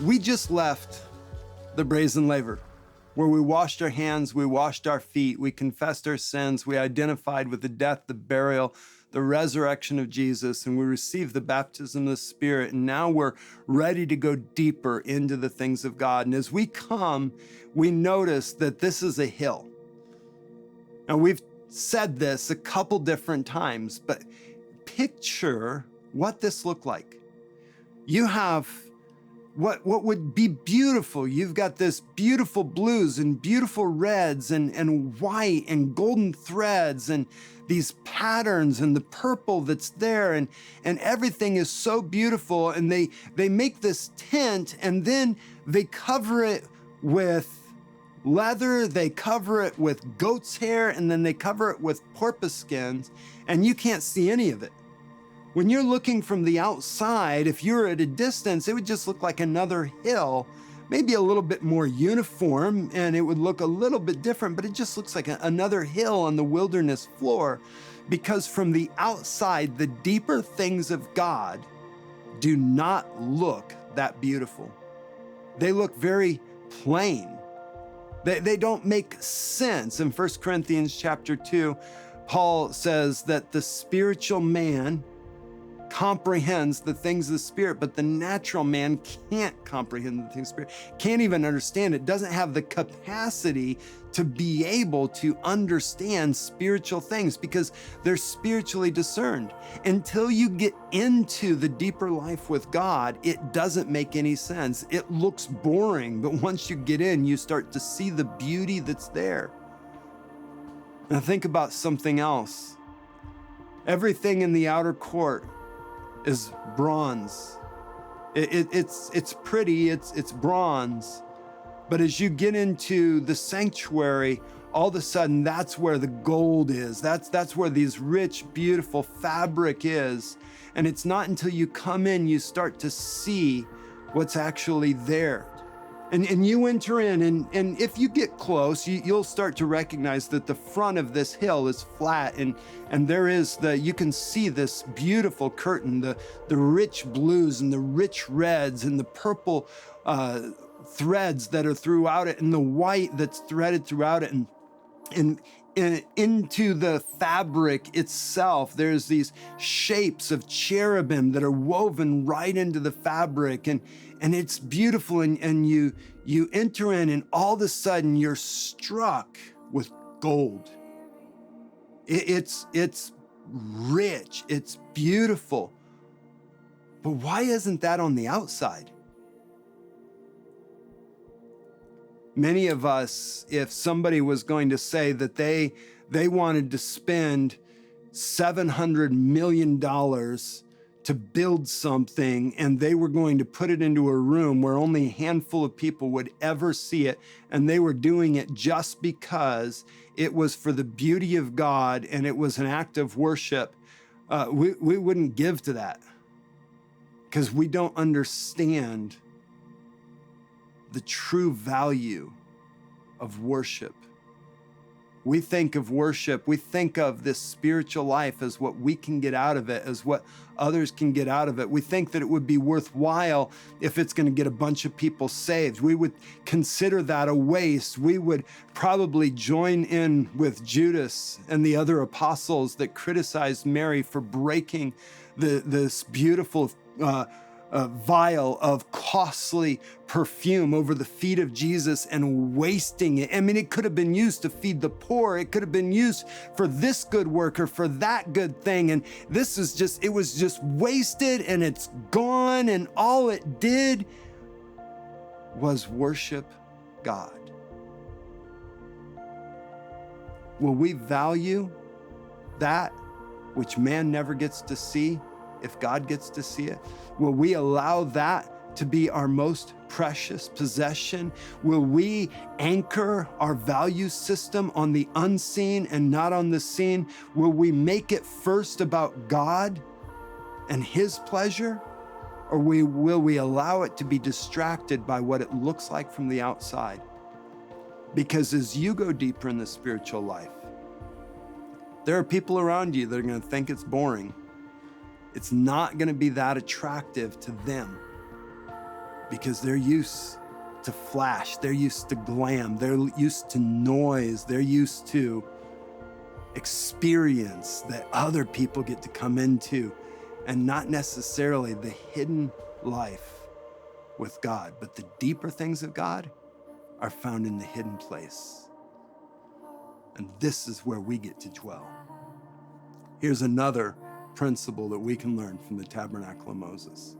We just left the brazen laver, where we washed our hands, we washed our feet, we confessed our sins, we identified with the death, the burial, the resurrection of Jesus, and we received the baptism of the Spirit. And now we're ready to go deeper into the things of God. And as we come, we notice that this is a hill. Now, we've said this a couple different times, but picture what this looked like. You have what would be beautiful. You've got this beautiful blues and beautiful reds and white and golden threads and these patterns and the purple that's there, and everything is so beautiful. And they make this tent, and then they cover it with leather, they cover it with goat's hair, and then they cover it with porpoise skins, and you can't see any of it. When you're looking from the outside, if you're at a distance, it would just look like another hill, maybe a little bit more uniform, and it would look a little bit different, but it just looks like another hill on the wilderness floor, because from the outside, the deeper things of God do not look that beautiful. They look very plain. They don't make sense. In 1 Corinthians chapter 2, Paul says that the spiritual man comprehends the things of the Spirit, but the natural man can't comprehend the things of the Spirit, can't even understand it, doesn't have the capacity to be able to understand spiritual things because they're spiritually discerned. Until you get into the deeper life with God, it doesn't make any sense. It looks boring, but once you get in, you start to see the beauty that's there. Now think about something else. Everything in the outer court is bronze. It's pretty, it's bronze. But as you get into the sanctuary, all of a sudden that's where the gold is. That's where these rich, beautiful fabric is. And it's not until you come in, you start to see what's actually there. And you enter in, and if you get close, you'll start to recognize that the front of this hill is flat, and there is you can see this beautiful curtain, the rich blues and the rich reds and the purple threads that are throughout it, and the white that's threaded throughout it, and into the fabric itself, there's these shapes of cherubim that are woven right into the fabric, and it's beautiful, and you enter in, and all of a sudden you're struck with gold. It's rich, it's beautiful. But why isn't that on the outside? Many of us, if somebody was going to say that they wanted to spend $700 million to build something, and they were going to put it into a room where only a handful of people would ever see it, and they were doing it just because it was for the beauty of God and it was an act of worship, we wouldn't give to that because we don't understand the true value of worship. We think of worship, we think of this spiritual life as what we can get out of it, as what others can get out of it. We think that it would be worthwhile if it's going to get a bunch of people saved. We would consider that a waste. We would probably join in with Judas and the other apostles that criticized Mary for breaking this beautiful vial of costly perfume over the feet of Jesus and wasting it. I mean, it could have been used to feed the poor. It could have been used for this good work or for that good thing. And it was just wasted, and it's gone. And all it did was worship God. Will we value that which man never gets to see if God gets to see it? Will we allow that to be our most precious possession? Will we anchor our value system on the unseen and not on the seen? Will we make it first about God and His pleasure? Or will we allow it to be distracted by what it looks like from the outside? Because as you go deeper in the spiritual life, there are people around you that are going to think it's boring. It's not going to be that attractive to them. because they're used to flash, they're used to glam, they're used to noise, they're used to experience that other people get to come into, and not necessarily the hidden life with God, but the deeper things of God are found in the hidden place. And this is where we get to dwell. Here's another principle that we can learn from the Tabernacle of Moses.